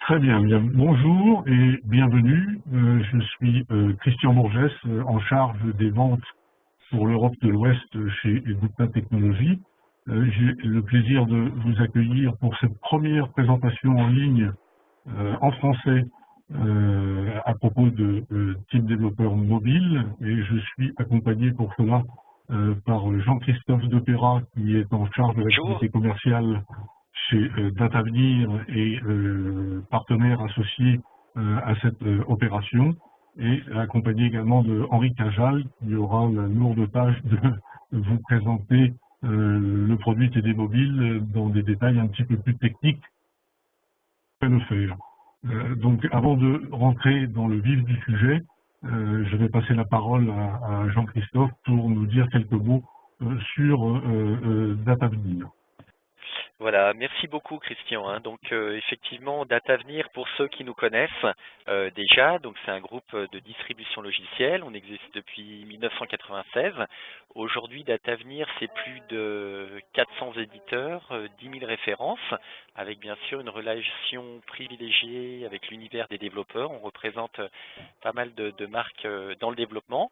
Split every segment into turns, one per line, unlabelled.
Très bien, bien. Bonjour et bienvenue. Je suis Christian Bourgès, en charge des ventes pour l'Europe de l'Ouest chez Gupta Technologies. J'ai le plaisir de vous accueillir pour cette première présentation en ligne en français à propos de Team Développeur Mobile, et je suis accompagné pour cela par Jean-Christophe Depeyrat, qui est en charge de
Bonjour.
l'activité commerciale chez Datavenir et partenaire associé à cette opération, et accompagné également de Henri Cajal, qui aura la lourde tâche de vous présenter le produit TD Mobile dans des détails un petit peu plus techniques que le faire. Donc avant de rentrer dans le vif du sujet, je vais passer la parole à Jean-Christophe pour nous dire quelques mots sur Datavenir.
Voilà, merci beaucoup Christian. Donc effectivement, Datavenir, pour ceux qui nous connaissent déjà, donc c'est un groupe de distribution logicielle. On existe depuis 1996. Aujourd'hui, Datavenir, c'est plus de 400 éditeurs, 10 000 références, avec bien sûr une relation privilégiée avec l'univers des développeurs. On représente pas mal de marques dans le développement.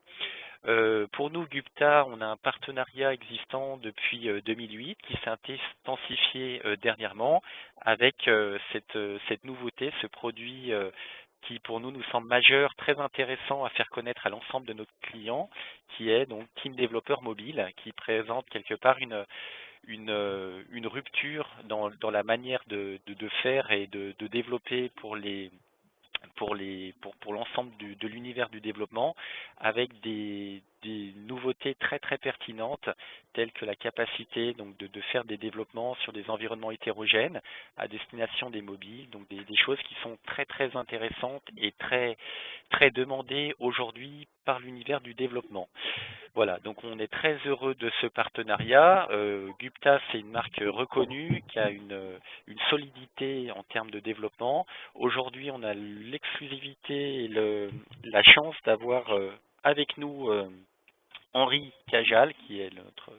Pour nous, Gupta, on a un partenariat existant depuis 2008 qui s'est intensifié dernièrement avec cette nouveauté, ce produit qui pour nous semble majeur, très intéressant à faire connaître à l'ensemble de nos clients, qui est donc Team Développeur Mobile, qui présente quelque part une rupture dans la manière de faire et de développer pour l'ensemble de l'univers du développement, avec des nouveautés très très pertinentes telles que la capacité donc de faire des développements sur des environnements hétérogènes à destination des mobiles, donc des choses qui sont très très intéressantes et très très demandées aujourd'hui par l'univers du développement. Voilà, donc on est très heureux de ce partenariat. Gupta, c'est une marque reconnue qui a une solidité en termes de développement. Aujourd'hui, on a l'exclusivité et la chance d'avoir avec nous Henri Cajal, qui est notre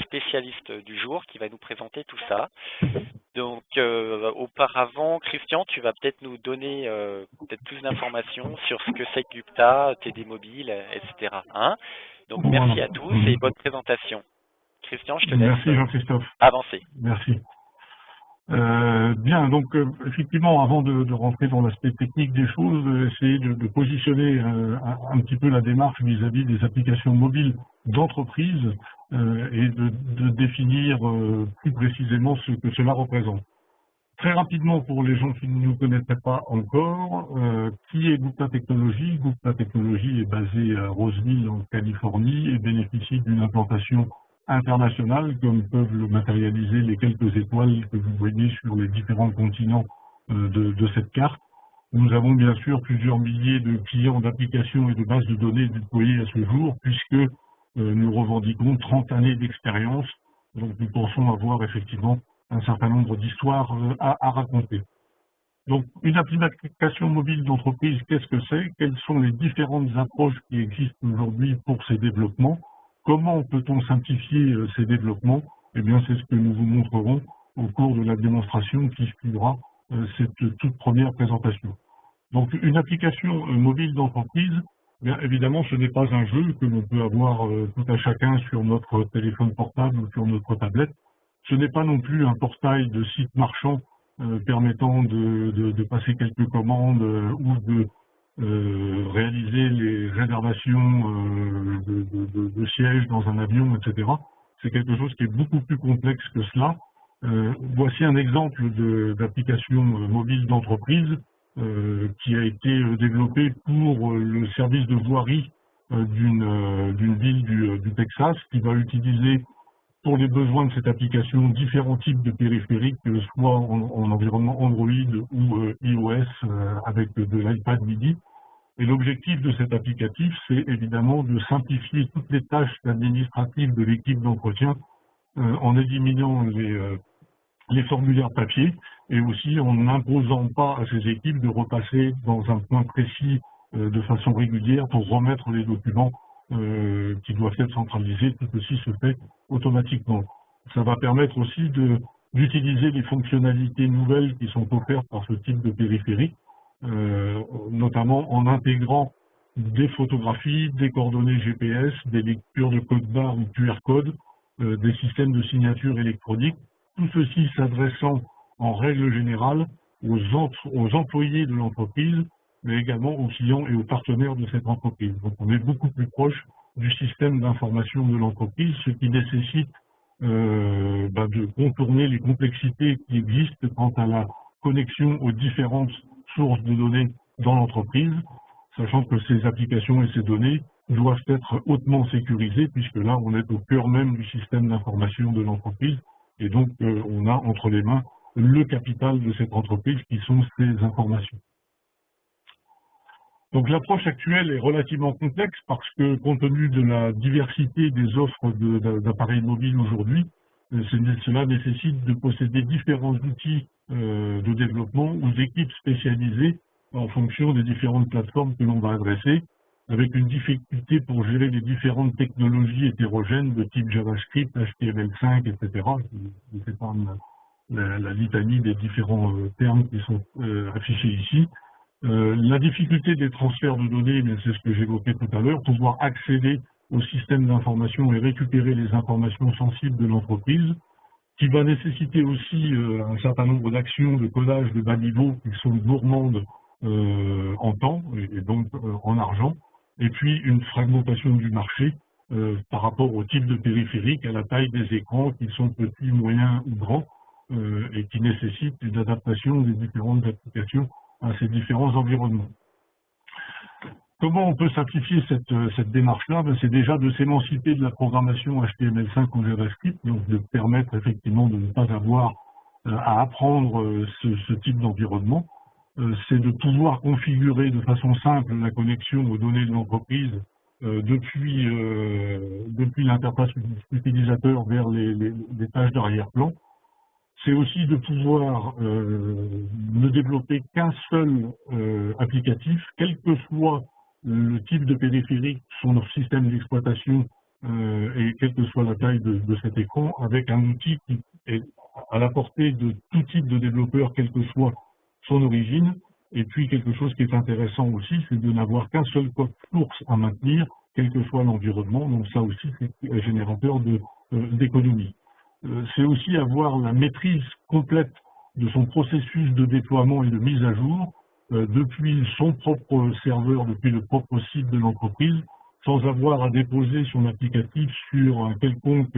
spécialiste du jour, qui va nous présenter tout ça. Donc, auparavant, Christian, tu vas peut-être nous donner peut-être plus d'informations sur ce que c'est que Gupta, TD Mobile, etc. Hein. Donc,
Voilà.
merci à tous et bonne présentation. Christian, je te laisse
Merci Jean-Christophe.
avancer.
Merci. Bien, donc effectivement, avant de rentrer dans l'aspect technique des choses, essayer de positionner un petit peu la démarche vis-à-vis des applications mobiles d'entreprise et de définir plus précisément ce que cela représente. Très rapidement, pour les gens qui ne nous connaîtraient pas encore, qui est Gupta Technologies? Gupta Technologies est basé à Roseville, en Californie, et bénéficie d'une implantation internationale, comme peuvent le matérialiser les quelques étoiles que vous voyez sur les différents continents de cette carte. Nous avons bien sûr plusieurs milliers de clients d'applications et de bases de données déployées à ce jour, puisque nous revendiquons 30 années d'expérience. Donc nous pensons avoir effectivement un certain nombre d'histoires à raconter. Donc, une application mobile d'entreprise, qu'est-ce que c'est? Quelles sont les différentes approches qui existent aujourd'hui pour ces développements? Comment peut-on simplifier ces développements? Eh bien, c'est ce que nous vous montrerons au cours de la démonstration qui suivra cette toute première présentation. Donc, une application mobile d'entreprise, bien évidemment, ce n'est pas un jeu que l'on peut avoir tout à chacun sur notre téléphone portable ou sur notre tablette. Ce n'est pas non plus un portail de site marchand permettant de passer quelques commandes ou de réaliser les réservations de sièges dans un avion, etc. C'est quelque chose qui est beaucoup plus complexe que cela. Voici un exemple d'application mobile d'entreprise qui a été développé pour le service de voirie d'une ville du Texas, qui va utiliser pour les besoins de cette application différents types de périphériques, soit en environnement Android ou iOS avec de l'iPad mini. Et l'objectif de cet applicatif, c'est évidemment de simplifier toutes les tâches administratives de l'équipe d'entretien en éliminant les formulaires papier, et aussi en n'imposant pas à ces équipes de repasser dans un point précis de façon régulière pour remettre les documents qui doivent être centralisés. Tout ceci se fait automatiquement. Ça va permettre aussi d'utiliser les fonctionnalités nouvelles qui sont offertes par ce type de périphérique, notamment en intégrant des photographies, des coordonnées GPS, des lectures de code barre ou QR code, des systèmes de signature électronique, tout ceci s'adressant en règle générale aux employés de l'entreprise, mais également aux clients et aux partenaires de cette entreprise. Donc on est beaucoup plus proche du système d'information de l'entreprise, ce qui nécessite de contourner les complexités qui existent quant à la connexion aux différentes sources de données dans l'entreprise, sachant que ces applications et ces données doivent être hautement sécurisées, puisque là, on est au cœur même du système d'information de l'entreprise, et donc on a entre les mains le capital de cette entreprise qui sont ces informations. Donc l'approche actuelle est relativement complexe parce que compte tenu de la diversité des offres d'appareils mobiles aujourd'hui, cela nécessite de posséder différents outils de développement ou d'équipes spécialisées en fonction des différentes plateformes que l'on va adresser, avec une difficulté pour gérer les différentes technologies hétérogènes de type JavaScript, HTML5, etc. Je ne sais pas la litanie des différents termes qui sont affichés ici. La difficulté des transferts de données, c'est ce que j'évoquais tout à l'heure, pouvoir accéder au système d'information et récupérer les informations sensibles de l'entreprise, qui va nécessiter aussi un certain nombre d'actions de codage de bas niveau qui sont gourmandes en temps et donc en argent, et puis une fragmentation du marché par rapport au type de périphérique, à la taille des écrans qui sont petits, moyens ou grands, et qui nécessitent une adaptation des différentes applications à ces différents environnements. Comment on peut simplifier cette démarche-là? C'est déjà de s'émanciper de la programmation HTML5 ou JavaScript, donc de permettre effectivement de ne pas avoir à apprendre ce type d'environnement. C'est de pouvoir configurer de façon simple la connexion aux données de l'entreprise depuis l'interface utilisateur vers les tâches d'arrière-plan. C'est aussi de pouvoir ne développer qu'un seul applicatif, quel que soit le type de périphérique, son système d'exploitation et quelle que soit la taille de cet écran, avec un outil qui est à la portée de tout type de développeur, quelle que soit son origine. Et puis quelque chose qui est intéressant aussi, c'est de n'avoir qu'un seul code source à maintenir, quel que soit l'environnement. Donc ça aussi, c'est générateur d'économie. C'est aussi avoir la maîtrise complète de son processus de déploiement et de mise à jour depuis son propre serveur, depuis le propre site de l'entreprise, sans avoir à déposer son applicatif sur un quelconque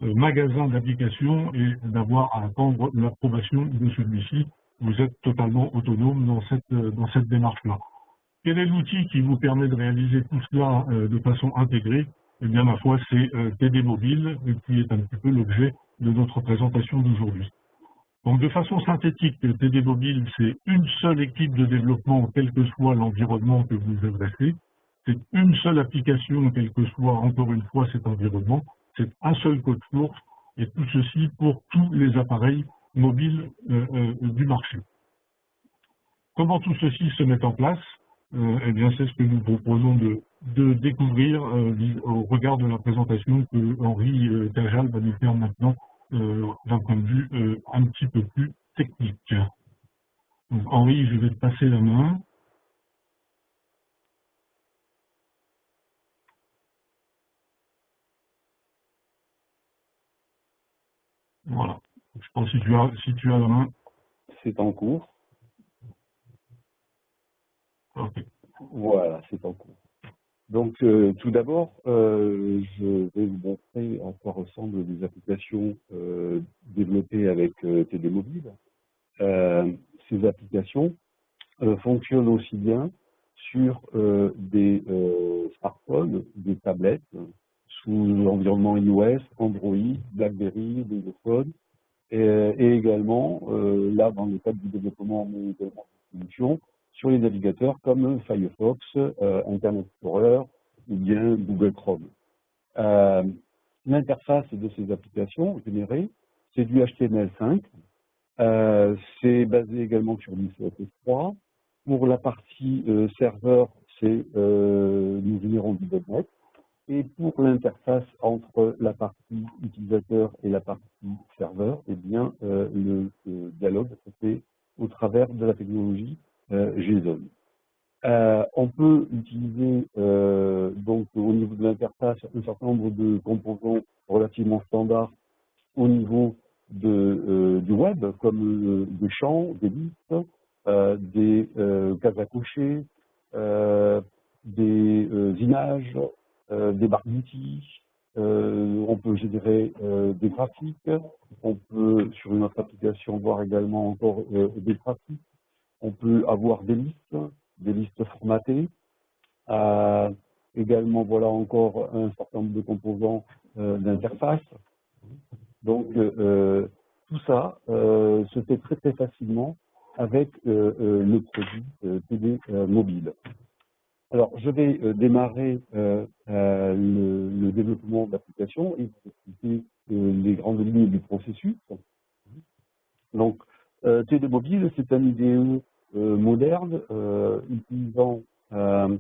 magasin d'applications et d'avoir à attendre l'approbation de celui-ci. Vous êtes totalement autonome dans cette démarche-là. Quel est l'outil qui vous permet de réaliser tout cela de façon intégrée? Eh bien, ma foi, c'est TD Mobile, qui est un petit peu l'objet de notre présentation d'aujourd'hui. Donc, de façon synthétique, TD Mobile, c'est une seule équipe de développement, quel que soit l'environnement que vous adressez. C'est une seule application, quel que soit, encore une fois, cet environnement. C'est un seul code source, et tout ceci pour tous les appareils mobiles du marché. Comment tout ceci se met en place? Eh bien, c'est ce que nous proposons de découvrir au regard de la présentation que Henri Cajal va nous faire maintenant d'un point de vue un petit peu plus technique. Donc, Henri, je vais te passer la main. Voilà. Je pense que si tu as la main.
C'est en cours.
Ok.
Voilà, c'est en cours. Donc, tout d'abord, je vais vous montrer à quoi ressemblent les applications développées avec TD Mobile. Ces applications fonctionnent aussi bien sur des smartphones, des tablettes, sous l'environnement iOS, Android, BlackBerry, des iPhones, et également, là, dans le cadre du développement, mais également de distribution, sur les navigateurs comme Firefox, Internet Explorer ou bien Google Chrome. L'interface de ces applications générées, c'est du HTML5. C'est basé également sur du CSS3. Pour la partie serveur, nous générons du .NET. Et pour l'interface entre la partie utilisateur et la partie serveur, eh bien, le dialogue se fait au travers de la technologie JSON. On peut utiliser donc au niveau de l'interface un certain nombre de composants relativement standards au niveau du web, comme des champs, des listes, des cases à cocher, des images, des barres d'outils. On peut générer des graphiques. On peut, sur une autre application, voir également encore des graphiques. On peut avoir des listes formatées. Également, voilà encore un certain nombre de composants d'interface. Donc, tout ça se fait très très facilement avec le produit TD Mobile. Alors, je vais démarrer le développement de l'application et vous expliquer les grandes lignes du processus. Donc, TD Mobile, c'est un IDE moderne utilisant un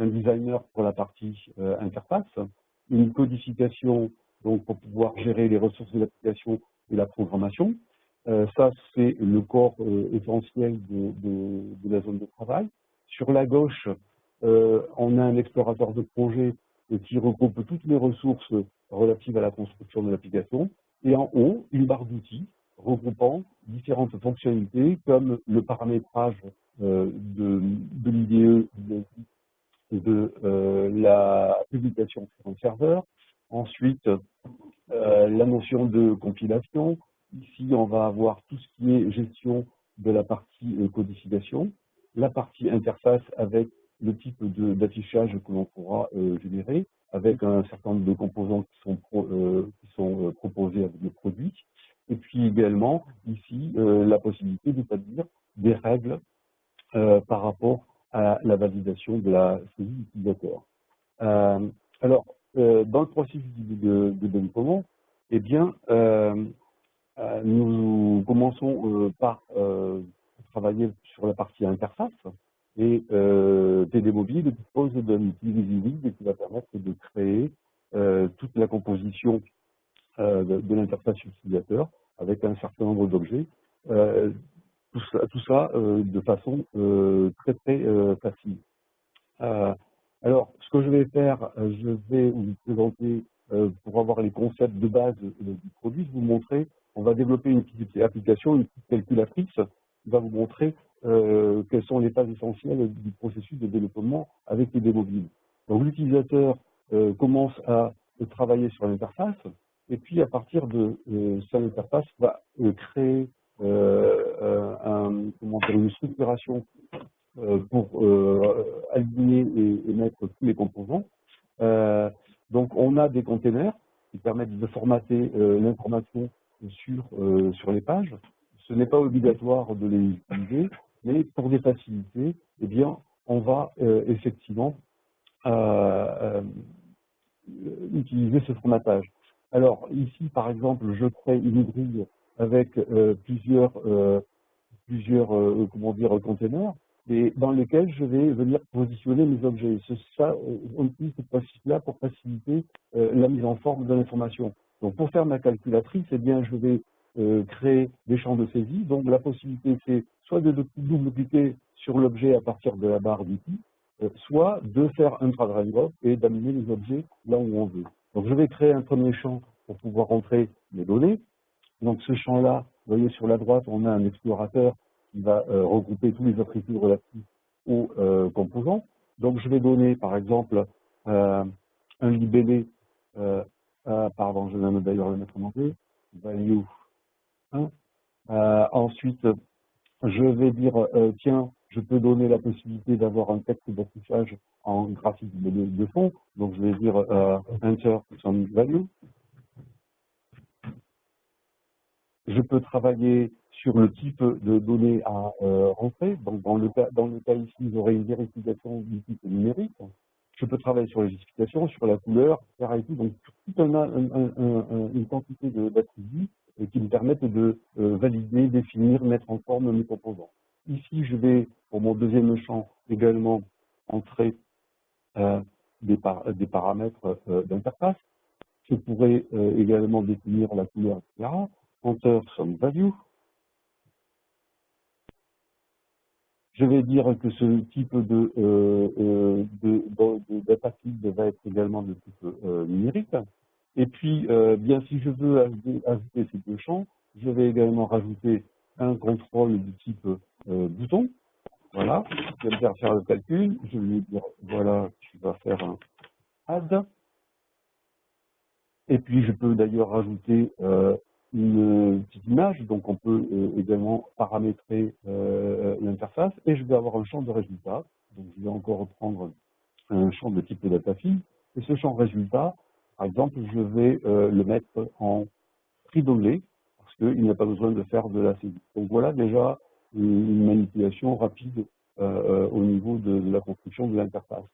designer pour la partie interface, une codification donc pour pouvoir gérer les ressources de l'application et la programmation. Ça, c'est le corps essentiel de la zone de travail. Sur la gauche, on a un explorateur de projet qui regroupe toutes les ressources relatives à la construction de l'application. Et en haut, une barre d'outils regroupant différentes fonctionnalités comme le paramétrage de l'IDE, de la publication sur un serveur. Ensuite, la notion de compilation. Ici, on va avoir tout ce qui est gestion de la partie codification, la partie interface avec le type d'affichage que l'on pourra générer, avec un certain nombre de composants qui sont proposés avec le produit. Et puis également, ici, la possibilité d'établir des règles par rapport à la validation de la saisie utilisateur. Alors, dans le processus de développement, eh bien, nous commençons par travailler sur la partie interface et TD Mobile dispose d'un outil visible qui va permettre de créer toute la composition de l'interface utilisateur avec un certain nombre d'objets. Tout ça de façon très très facile. Alors, ce que je vais faire, je vais vous présenter, pour avoir les concepts de base du produit, je vais vous montrer, on va développer une petite application, une petite calculatrice, qui va vous montrer quelles sont les phases essentielles du processus de développement avec les mobiles. Donc, l'utilisateur commence à travailler sur l'interface, et puis à partir de cette interface, va créer une structuration pour aligner et mettre tous les composants. Donc, on a des containers qui permettent de formater l'information sur les pages. Ce n'est pas obligatoire de les utiliser, mais pour des facilités, eh bien, on va effectivement utiliser ce formatage. Alors, ici, par exemple, je crée une grille avec plusieurs containers, et dans lesquels je vais venir positionner mes objets. On utilise cette processus-là pour faciliter la mise en forme de l'information. Donc, pour faire ma calculatrice, eh bien, je vais créer des champs de saisie. Donc, la possibilité, c'est soit de double-cliquer sur l'objet à partir de la barre d'outils, soit de faire un drag and drop et d'amener les objets là où on veut. Donc, je vais créer un premier champ pour pouvoir entrer mes données. Donc, ce champ-là, vous voyez sur la droite, on a un explorateur qui va regrouper tous les attributs relatifs aux composants. Donc, je vais donner, par exemple, un libellé, pardon, je vais d'ailleurs le mettre en anglais, value 1. Ensuite, je vais dire, tiens, je peux donner la possibilité d'avoir un texte d'affichage en graphique de fond. Donc, je vais dire enter some value. Je peux travailler sur le type de données à rentrer. Donc, dans le cas ici, j'aurai une vérification du type numérique. Je peux travailler sur les justifications, sur la couleur, etc. Et tout. Donc, toute une quantité d'attributs qui me permettent de valider, définir, mettre en forme mes composants. Ici, je vais, pour mon deuxième champ, également entrer des paramètres d'interface. Je pourrais également définir la couleur, etc. Enter some value. Je vais dire que ce type de data feed va être également de type numérique. Et puis, bien si je veux ajouter ces deux champs, je vais également rajouter un contrôle du type bouton. Voilà, je vais me faire le calcul. Je vais lui dire, voilà, tu vas faire un add. Et puis, je peux d'ailleurs rajouter une petite image. Donc, on peut également paramétrer l'interface. Et je vais avoir un champ de résultat. Donc, je vais encore reprendre un champ de type data feed. Et ce champ résultat, par exemple, je vais le mettre en read-only parce qu'il n'y a pas besoin de faire de la saisie. Donc, voilà déjà une manipulation rapide au niveau de la construction de l'interface.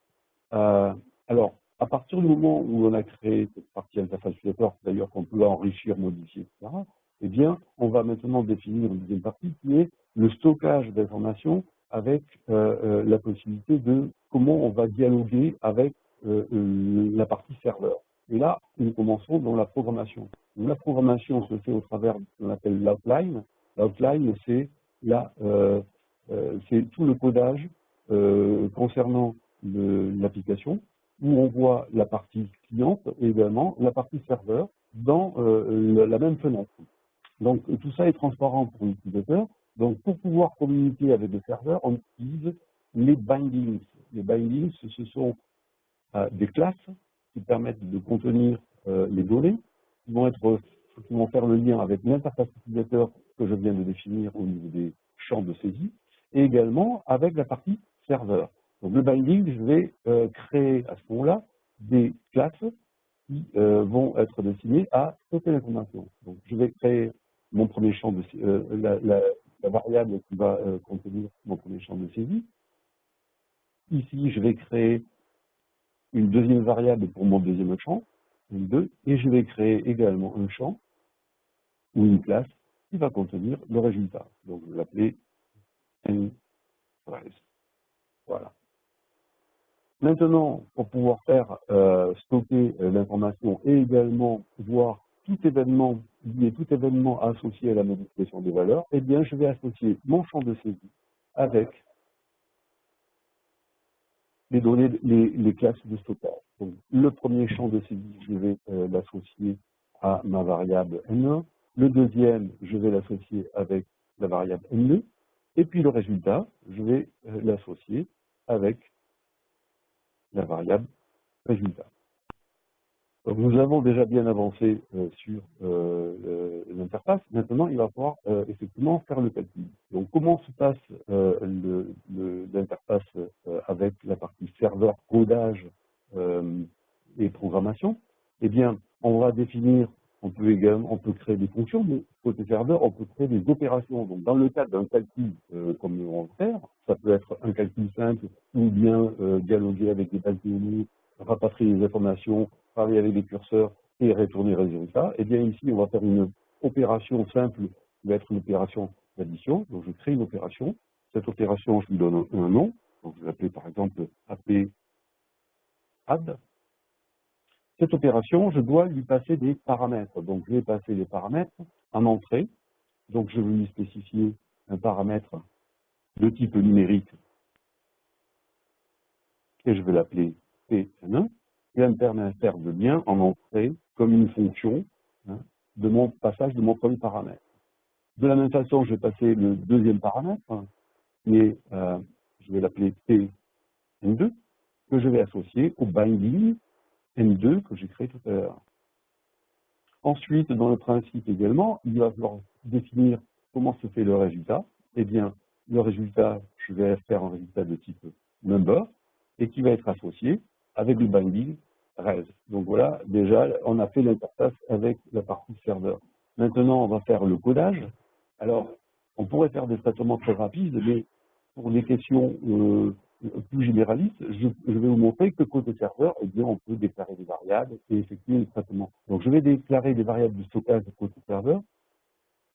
Alors, à partir du moment où on a créé cette partie interface utilisateur, d'ailleurs qu'on peut enrichir, modifier, etc., eh bien, on va maintenant définir une deuxième partie qui est le stockage d'informations avec la possibilité de comment on va dialoguer avec la partie serveur. Et là, nous commençons dans la programmation. Donc, la programmation se fait au travers de ce qu'on appelle l'outline. L'outline, c'est tout le codage concernant l'application, où on voit la partie cliente et également la partie serveur dans la même fenêtre. Donc tout ça est transparent pour l'utilisateur. Donc pour pouvoir communiquer avec le serveur, on utilise les bindings. Les bindings, ce sont des classes qui permettent de contenir les données, qui vont faire le lien avec l'interface utilisateur que je viens de définir au niveau des champs de saisie, et également avec la partie serveur. Donc le binding, je vais créer à ce moment-là des classes qui vont être destinées à stocker l'information. Donc je vais créer mon premier champ de la variable qui va contenir mon premier champ de saisie. Ici, je vais créer une deuxième variable pour mon deuxième champ, une 2, et je vais créer également un champ ou une classe qui va contenir le résultat. Donc je vais l'appeler n13. Voilà. Maintenant, pour pouvoir faire stocker l'information et également voir tout événement associé à la modification des valeurs, eh bien, je vais associer mon champ de saisie avec les données, les classes de stockage. Donc, le premier champ de saisie, je vais l'associer à ma variable N1. Le deuxième, je vais l'associer avec la variable N2. Et puis le résultat, je vais l'associer avec la variable résultat. Donc, nous avons déjà bien avancé sur l'interface. Maintenant, il va falloir effectivement faire le calcul. Donc, comment se passe l'interface avec la partie serveur, codage et programmation? Eh bien, on va définir, on peut créer des fonctions, mais côté serveur, on peut créer des opérations. Donc, dans le cadre d'un calcul comme on va faire, ça peut être un calcul simple ou bien dialoguer avec des bases de données, rapatrier les informations, travailler avec des curseurs et retourner les résultats. Et bien ici, on va faire une opération simple qui va être une opération d'addition. Donc je crée une opération. Cette opération, je lui donne un nom. Donc je vais l'appeler par exemple add. Cette opération, je dois lui passer des paramètres. Donc je vais passer les paramètres en entrée. Donc je vais lui spécifier un paramètre de type numérique et je vais l'appeler P1. Qui va me permettre de faire de lien en entrée comme une fonction de mon passage de mon premier paramètre. De la même façon, je vais passer le deuxième paramètre, qui est, je vais l'appeler P2, que je vais associer au binding N2 que j'ai créé tout à l'heure. Ensuite, dans le principe également, il va falloir définir comment se fait le résultat. Eh bien, le résultat, je vais faire un résultat de type number et qui va être associé avec le binding res. Donc voilà, déjà, on a fait l'interface avec la partie serveur. Maintenant, on va faire le codage. Alors, on pourrait faire des traitements très rapides, mais pour des questions plus généralistes, je vais vous montrer que côté serveur, eh bien, on peut déclarer des variables et effectuer les traitements. Donc, je vais déclarer des variables de stockage côté serveur,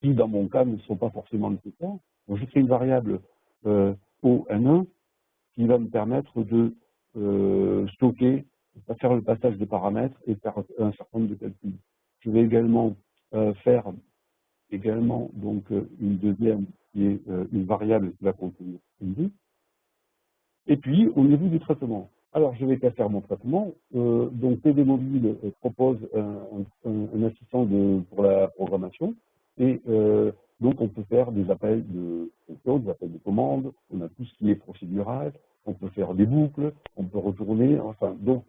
qui, dans mon cas, ne sont pas forcément nécessaires. Donc, je crée une variable ON1 qui va me permettre de stocker, faire le passage des paramètres et faire un certain nombre de calculs. Je vais également faire donc une deuxième qui est une variable qui va contenir une vie. Et puis au niveau du traitement. Alors je vais faire mon traitement. Donc TD Mobile propose un assistant pour la programmation et donc on peut faire des appels de fonction, des appels de commande, on a tout ce qui est procédural, on peut faire des boucles, on peut retourner, enfin donc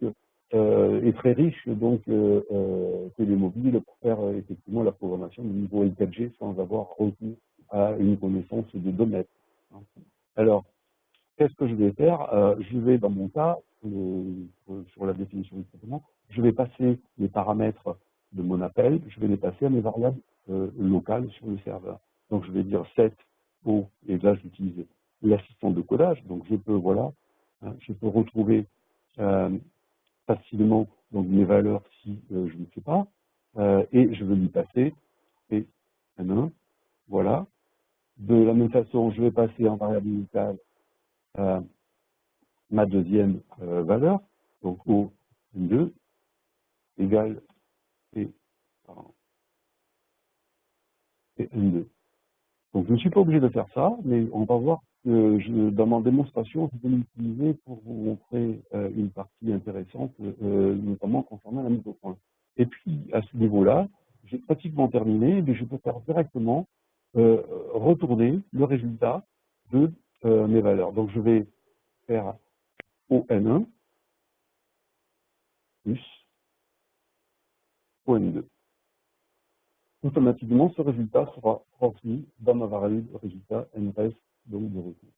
est très riche donc TD Mobile pour faire effectivement la programmation de niveau L4G sans avoir recours à une connaissance de domaine. Alors qu'est-ce que je vais faire? Je vais, dans mon cas, sur la définition du traitement, je vais passer les paramètres de mon appel, je vais les passer à mes variables locales sur le serveur. Donc, je vais dire set O, et là, j'utilise l'assistant de codage. Donc, je peux, voilà, je peux retrouver facilement donc, mes valeurs si je ne sais pas, et je vais lui passer N1, voilà. De la même façon, je vais passer en variable locale ma deuxième valeur, donc O2 égale N2. Donc je ne suis pas obligé de faire ça, mais on va voir que dans ma démonstration, je vais l'utiliser pour vous montrer une partie intéressante, notamment concernant la mise au point. Et puis à ce niveau-là, j'ai pratiquement terminé, mais je peux faire directement retourner le résultat de mes valeurs. Donc je vais faire ON1 plus ON2. Automatiquement, ce résultat sera transmis dans ma variable résultat NREF, donc de retour.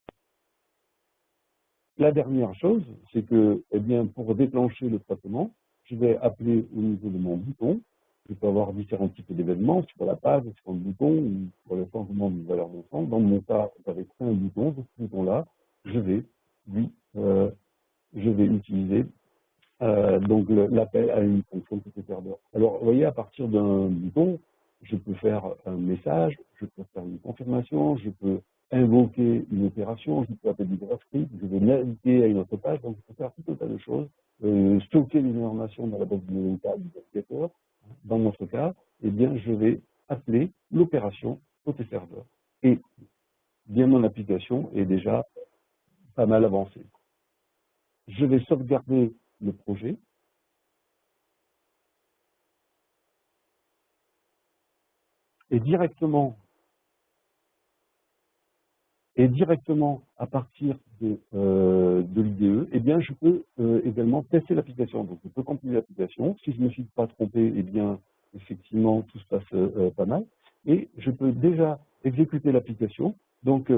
La dernière chose, c'est que, eh bien, pour déclencher le traitement, je vais appeler au niveau de mon bouton. Je peux avoir différents types d'événements sur la page, sur le bouton, ou sur le changement de valeur d'ensemble. Dans mon cas, j'avais créé un bouton. Ce bouton-là, je vais utiliser donc l'appel à une fonction côté serveur. Alors, vous voyez, à partir d'un bouton, je peux faire un message, je peux faire une confirmation, je peux invoquer une opération, je peux appeler du JavaScript, je vais naviguer à une autre page, donc je peux faire tout un tas de choses, stocker les informations dans la base de données locale du navigateur. Dans notre cas, eh bien, je vais appeler l'opération côté serveur. Et bien, mon application est déjà pas mal avancée. Je vais sauvegarder le projet. Et directement à partir de l'IDE, eh bien, je peux également tester l'application. Donc, je peux compiler l'application. Si je ne me suis pas trompé, eh bien, effectivement, tout se passe pas mal. Et je peux déjà exécuter l'application. Donc,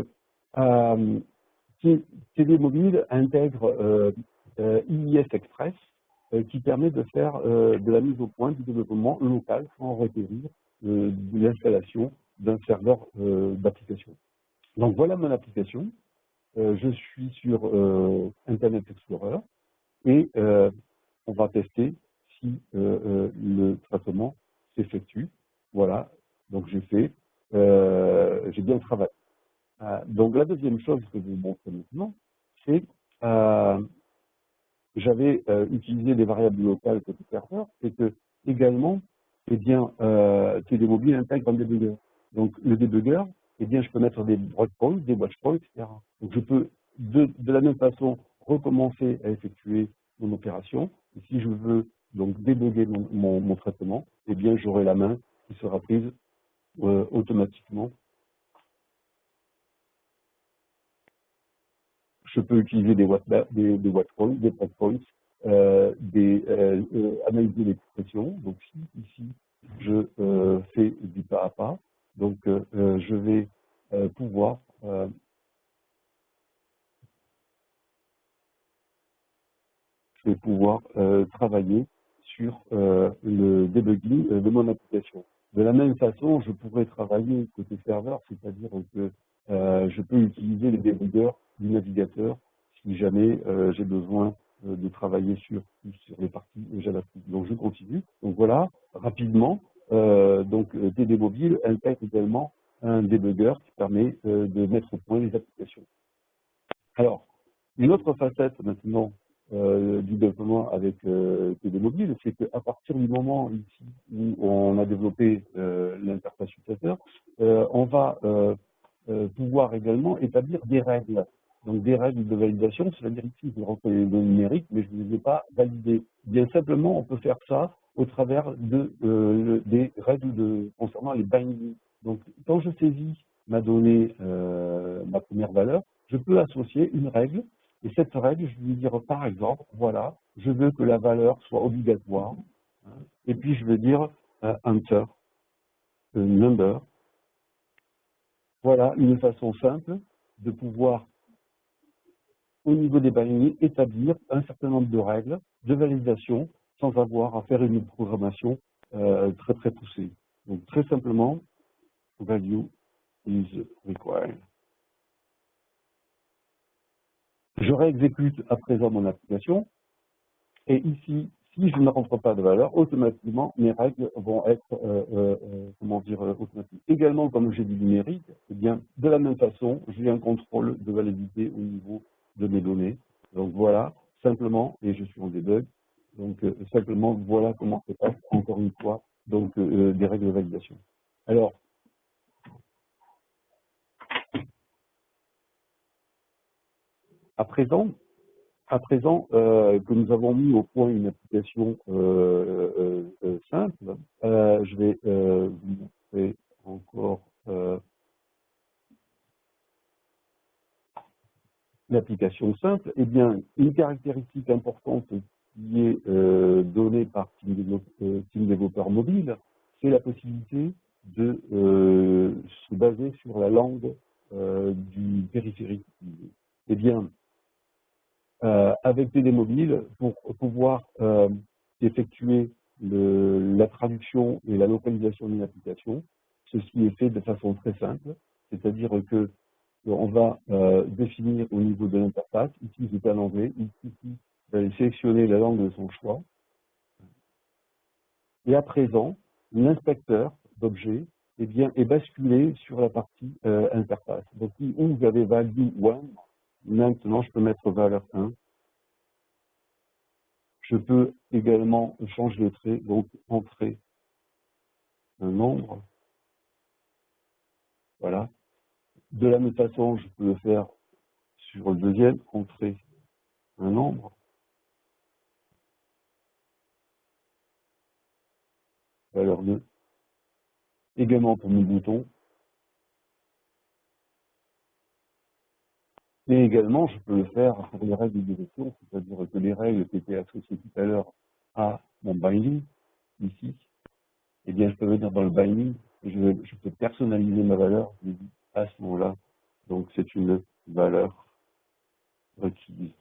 TD Mobile intègre IIS Express qui permet de faire de la mise au point du développement local sans requérir de l'installation d'un serveur d'application. Donc voilà mon application. Je suis sur Internet Explorer et on va tester si le traitement s'effectue. Voilà, donc j'ai bien travaillé. Donc la deuxième chose que je vais vous montrer maintenant, c'est j'avais utilisé des variables locales côté serveur et que également, eh bien, TD Mobile intègre un débugger. Donc le débugger, eh bien, je peux mettre des breakpoints, des watchpoints, etc. Donc je peux de la même façon recommencer à effectuer mon opération. Et si je veux donc débugger mon traitement, eh bien, j'aurai la main qui sera prise automatiquement. Je peux utiliser des watchpoints, des breakpoints, analyser les expressions. Donc ici, je fais du pas à pas. Donc je vais pouvoir travailler sur le debugging de mon application. De la même façon, je pourrais travailler côté serveur, c'est-à-dire que je peux utiliser les débuggers du navigateur si jamais j'ai besoin de travailler sur les parties JavaScript. Donc je continue. Donc voilà, rapidement, TD Mobile intègre également un débugger qui permet de mettre au point les applications. Alors, une autre facette maintenant du développement avec Télémobile, c'est qu'à partir du moment ici où on a développé l'interface utilisateur, on va pouvoir également établir des règles. Donc des règles de validation, c'est-à-dire ici, je rentre les données numériques, mais je ne les ai pas validées. Bien simplement, on peut faire ça au travers des règles concernant les bindings. Donc, quand je saisis ma donnée, ma première valeur, je peux associer une règle. Et cette règle, je vais lui dire, par exemple, voilà, je veux que la valeur soit obligatoire. Et puis, je vais dire enter, number. Voilà une façon simple de pouvoir, au niveau des bindings, établir un certain nombre de règles de validation sans avoir à faire une programmation très très poussée. Donc très simplement, value is required. Je réexécute à présent mon application et ici, si je ne rentre pas de valeur, automatiquement mes règles vont être automatiques. Également, comme j'ai dit numérique, eh bien, de la même façon, j'ai un contrôle de validité au niveau de mes données. Donc voilà, simplement, et je suis en debug, donc simplement voilà comment se passe encore une fois donc des règles de validation. Alors, à présent que nous avons mis au point une application simple, je vais vous montrer encore l'application simple. Eh bien, une caractéristique importante qui est donnée par Team Développeur Mobile, c'est la possibilité de se baser sur la langue du périphérique. Eh bien, avec Télémobile, pour pouvoir effectuer la traduction et la localisation d'une application, ceci est fait de façon très simple, c'est-à-dire que on va définir au niveau de l'interface, ici c'est en anglais, ici d'aller sélectionner la langue de son choix, et à présent, l'inspecteur d'objets est basculé sur la partie interface. Donc où vous avez value 1, maintenant je peux mettre valeur 1. Je peux également changer de trait, donc entrer un nombre. Voilà. De la même façon, je peux le faire sur le deuxième, entrer un nombre. Valeur 2. Également pour mon bouton. Et également, je peux le faire pour les règles de gestion, c'est-à-dire que les règles qui étaient associées tout à l'heure à mon binding, ici, eh bien, je peux venir dans le binding, je peux personnaliser ma valeur, je dis à ce moment-là. Donc, c'est une valeur requise.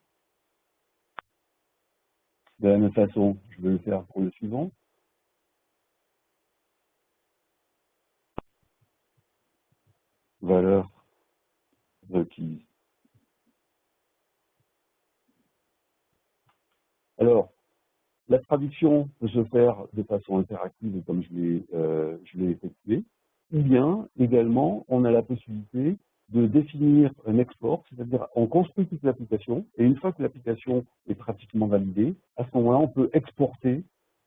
De la même façon, je vais le faire pour le suivant. Valeur requise. Alors, la traduction peut se faire de façon interactive comme je l'ai effectué, ou bien également on a la possibilité de définir un export, c'est-à-dire on construit toute l'application et une fois que l'application est pratiquement validée, à ce moment-là on peut exporter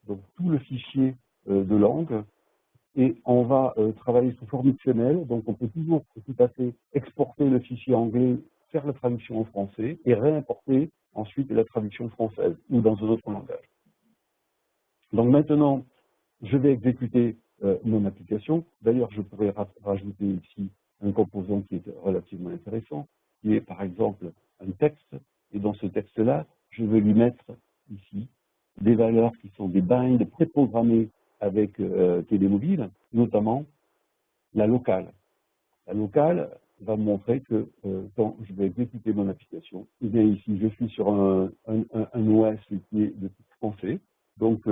donc, tout le fichier de langue et on va travailler sous forme XML, donc on peut toujours tout à fait exporter le fichier anglais, faire la traduction en français et réimporter ensuite la traduction française ou dans un autre langage. Donc maintenant, je vais exécuter mon application. D'ailleurs, je pourrais rajouter ici un composant qui est relativement intéressant, qui est par exemple un texte. Et dans ce texte-là, je vais lui mettre ici des valeurs qui sont des binds préprogrammés avec Télémobile, notamment la locale. La locale va me montrer que quand je vais exécuter mon application, eh bien ici, je suis sur un OS qui est de type français. Donc,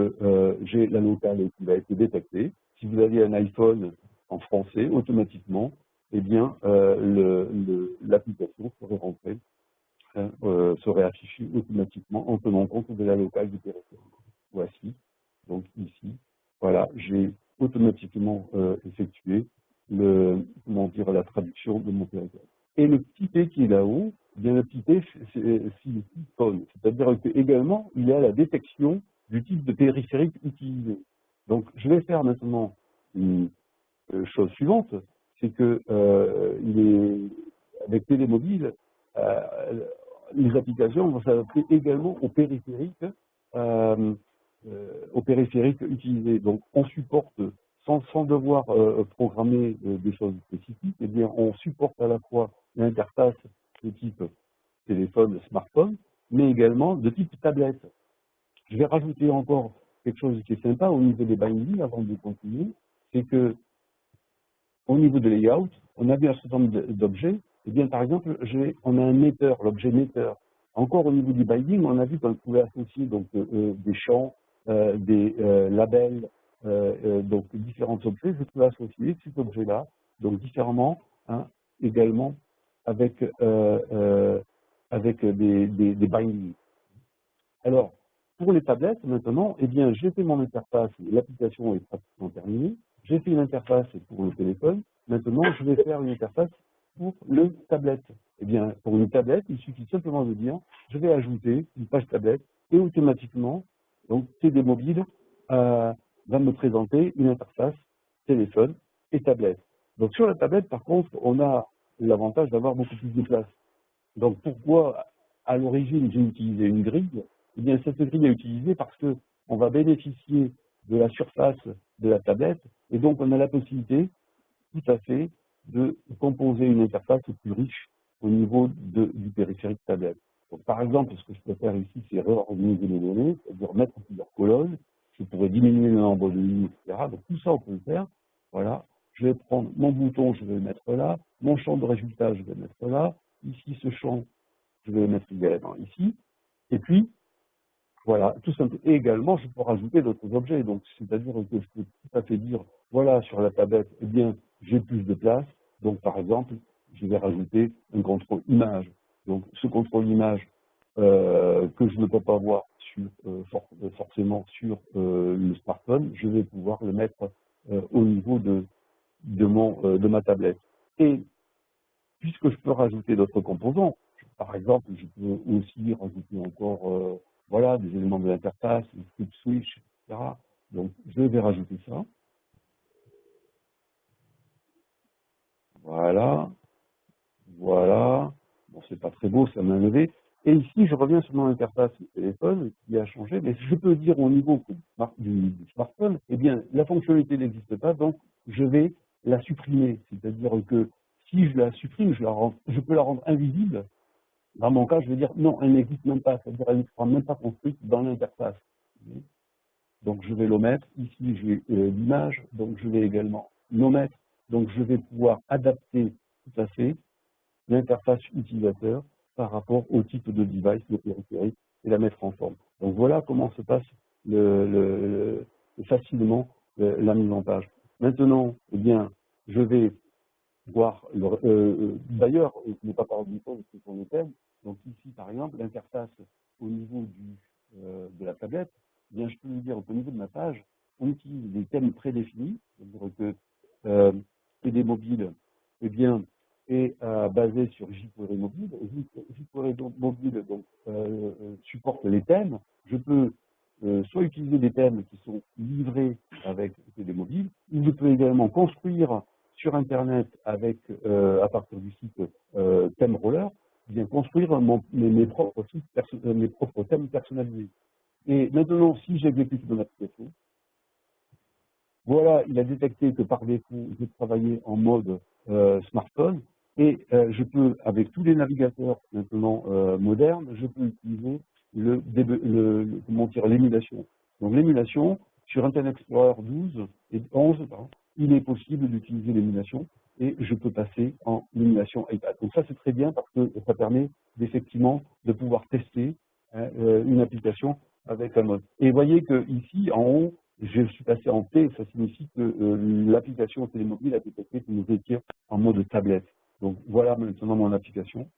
j'ai la locale qui va être détectée. Si vous avez un iPhone en français, automatiquement, eh bien, l'application serait rentrée, serait affichée automatiquement en tenant compte de la locale du périphérique. Voici, donc ici, voilà, j'ai automatiquement effectué la traduction de mon périphérique. Et le petit P qui est là-haut, bien le petit T, c'est le type phone. C'est-à-dire que également, il y a la détection du type de périphérique utilisé. Donc, je vais faire maintenant une chose suivante, c'est que avec Télémobile, les applications vont s'adapter également aux périphériques utilisés. Donc, on supporte, sans devoir programmer des choses spécifiques, eh bien, on supporte à la fois l'interface de type téléphone, smartphone, mais également de type tablette. Je vais rajouter encore quelque chose qui est sympa au niveau des bindings avant de continuer, c'est que au niveau de layout, on a vu un certain nombre d'objets. Eh bien, par exemple, on a un metteur, l'objet metteur. Encore au niveau du binding, on a vu qu'on pouvait associer donc des champs, des labels, donc différents objets. Je peux associer cet objet-là, donc différemment, hein, également avec des bindings. Alors, pour les tablettes, maintenant, eh bien, j'ai fait mon interface, l'application est pratiquement terminée. J'ai fait une interface pour le téléphone. Maintenant, je vais faire une interface pour le tablette. Eh bien, pour une tablette, il suffit simplement de dire, je vais ajouter une page tablette et automatiquement, donc Télémobile va me présenter une interface téléphone et tablette. Donc sur la tablette, par contre, on a l'avantage d'avoir beaucoup plus de place. Donc pourquoi, à l'origine, j'ai utilisé une grille? Eh bien, cette grille est utilisée parce que on va bénéficier de la surface de la tablette et donc on a la possibilité, tout à fait, de composer une interface plus riche au niveau du périphérique tablette. Donc, par exemple, ce que je peux faire ici, c'est réorganiser les données, c'est-à-dire mettre plusieurs colonnes. Je pourrais diminuer le nombre de lignes, etc. Donc tout ça, on peut le faire. Voilà. Je vais prendre mon bouton, je vais le mettre là. Mon champ de résultat, je vais le mettre là. Ici, ce champ, je vais le mettre également ici. Et puis, voilà, tout simplement. Et également, je peux rajouter d'autres objets. Donc, c'est-à-dire que je peux tout à fait dire, voilà, sur la tablette, eh bien, j'ai plus de place. Donc, par exemple, je vais rajouter un contrôle image. Donc, ce contrôle image que je ne peux pas voir forcément sur le smartphone, je vais pouvoir le mettre au niveau de ma tablette. Et puisque je peux rajouter d'autres composants, par exemple, je peux aussi rajouter encore voilà, des éléments de l'interface, des script switch, etc. Donc, je vais rajouter ça. Voilà. Voilà. Bon, c'est pas très beau, ça m'a levé. Et ici, je reviens sur mon interface téléphone qui a changé, mais je peux dire au niveau du smartphone, eh bien, la fonctionnalité n'existe pas, donc je vais la supprimer. C'est-à-dire que si je la supprime, je peux la rendre invisible. Dans mon cas, je vais dire non, elle n'existe même pas, c'est-à-dire elle ne sera même pas construite dans l'interface. Donc je vais l'omettre. Ici, j'ai l'image, donc je vais également l'omettre. Donc je vais pouvoir adapter tout à fait l'interface utilisateur par rapport au type de device, de périphérique, et la mettre en forme. Donc voilà comment se passe facilement la mise en page. Maintenant, eh bien, je vais voir, d'ailleurs, je n'ai pas parlé du tout, ce sont les thèmes. Donc ici, par exemple, l'interface au niveau de la tablette, eh bien, je peux lui dire qu'au niveau de ma page, on utilise des thèmes prédéfinis, c'est-à-dire que Télémobile, eh bien, est basé sur jQuery Mobile. jQuery Mobile donc, supporte les thèmes. Je peux soit utiliser des thèmes qui sont livrés avec Télémobile, ou je peux également construire sur Internet avec, à partir du site ThemeRoller, bien construire mes propres thèmes personnalisés. Et maintenant, si j'exécute mon application, voilà, il a détecté que par défaut, je travaillais en mode smartphone et je peux, avec tous les navigateurs maintenant modernes, je peux utiliser l'émulation. Donc l'émulation, sur Internet Explorer 12 et 11, pardon, il est possible d'utiliser l'émulation et je peux passer en émulation iPad. Donc ça c'est très bien parce que ça permet effectivement de pouvoir tester une application avec un mode. Et vous voyez que ici en haut, je suis passé en T, ça signifie que l'application Télémobile a détecté que nous étions en mode tablette. Donc voilà maintenant mon application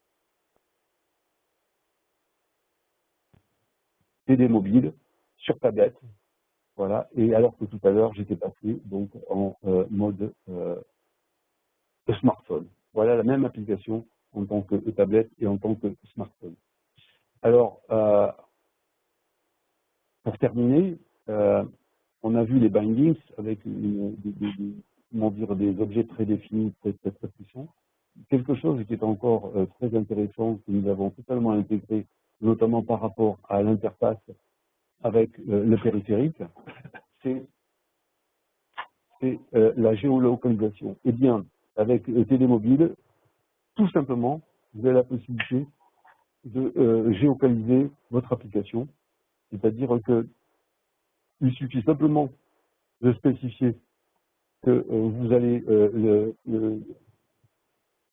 Télémobile sur tablette. Voilà. Et alors que tout à l'heure, j'étais passé donc en mode smartphone. Voilà la même application en tant que tablette et en tant que smartphone. Alors, pour terminer, on a vu les bindings avec des objets très définis, très puissants. Quelque chose qui est encore très intéressant, que nous avons totalement intégré, notamment par rapport à l'interface avec le périphérique, c'est la géolocalisation. Eh bien, avec Télémobile, tout simplement, vous avez la possibilité de géolocaliser votre application, c'est-à-dire que il suffit simplement de spécifier que vous allez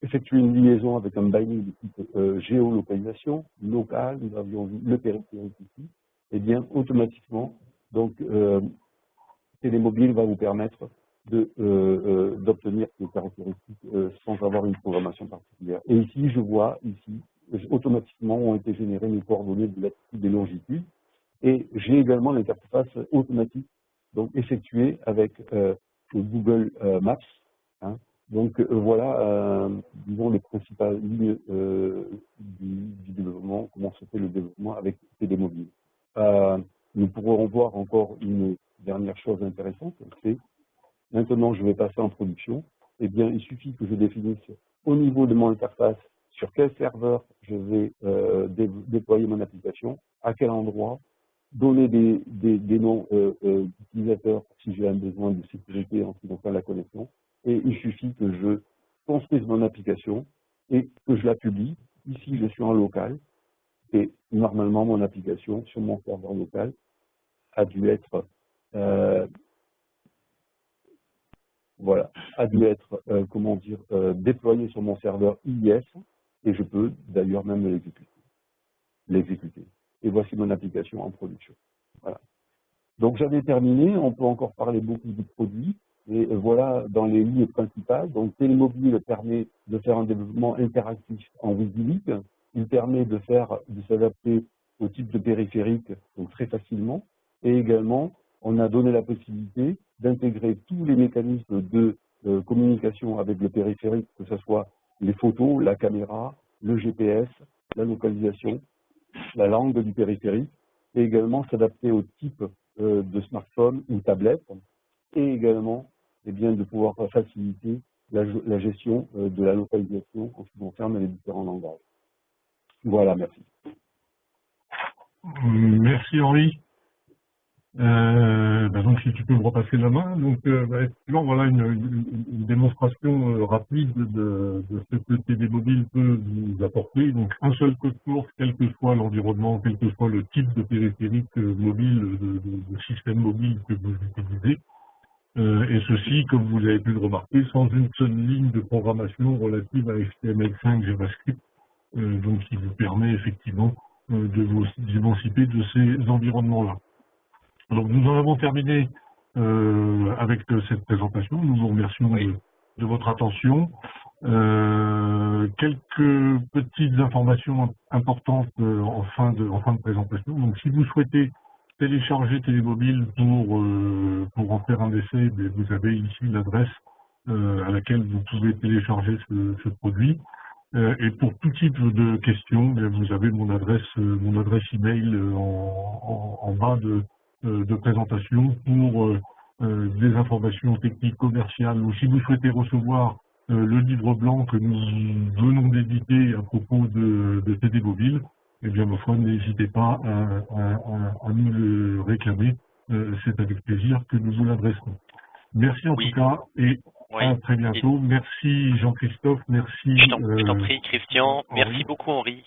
effectuer une liaison avec un binding de type géolocalisation, locale, nous avions vu le périphérique ici, et bien automatiquement, donc Télémobile va vous permettre d'obtenir ces caractéristiques sans avoir une programmation particulière. Et ici, je vois, automatiquement ont été générées mes coordonnées de latitude et des longitudes. Et j'ai également l'interface automatique donc effectuée avec Google Maps. Hein. Donc voilà, disons les principales lignes du développement, comment se fait le développement avec Télémobile. Nous pourrons voir encore une dernière chose intéressante, c'est maintenant je vais passer en production. Eh bien, il suffit que je définisse au niveau de mon interface sur quel serveur je vais déployer mon application, à quel endroit, donner des noms d'utilisateurs si j'ai un besoin de sécurité en ce qui concerne la connexion. Et il suffit que je construise mon application et que je la publie. Ici, je suis en local et normalement, mon application sur mon serveur local a dû être déployée sur mon serveur IIS et je peux d'ailleurs même l'exécuter. Et voici mon application en production. Voilà. Donc j'avais terminé, on peut encore parler beaucoup du produit, et voilà dans les lignes principales. Donc Télémobile permet de faire un développement interactif en WYSIWYG, il permet de s'adapter au type de périphérique donc très facilement, et également on a donné la possibilité d'intégrer tous les mécanismes de communication avec le périphérique, que ce soit les photos, la caméra, le GPS, la localisation, la langue du périphérique, et également s'adapter au type de smartphone ou tablette, et également de pouvoir faciliter la gestion de la localisation en ce qui concerne les différents langages. Voilà, merci.
Merci Henri. Donc si tu peux me repasser la main, donc effectivement voilà une démonstration rapide de ce que Télémobile peut vous apporter. Donc un seul code source, quel que soit l'environnement, quel que soit le type de périphérique mobile, de système mobile que vous utilisez. Et ceci, comme vous avez pu le remarquer, sans une seule ligne de programmation relative à HTML5 JavaScript, donc qui vous permet effectivement de vous émanciper de ces environnements-là. Donc nous en avons terminé avec cette présentation. Nous vous remercions de votre attention. Quelques petites informations importantes en fin de présentation. Donc si vous souhaitez télécharger Télémobile pour en faire un essai, vous avez ici l'adresse à laquelle vous pouvez télécharger ce produit. Et pour tout type de questions, vous avez mon adresse email en bas de présentation pour des informations techniques, commerciales, ou si vous souhaitez recevoir le livre blanc que nous venons d'éditer à propos de Télémobile, eh bien, ma foi, n'hésitez pas à nous le réclamer. C'est avec plaisir que nous vous l'adresserons. Merci en tout cas et à très bientôt. Merci Jean-Christophe, merci.
Je t'en prie, Christian. Merci beaucoup, Henri.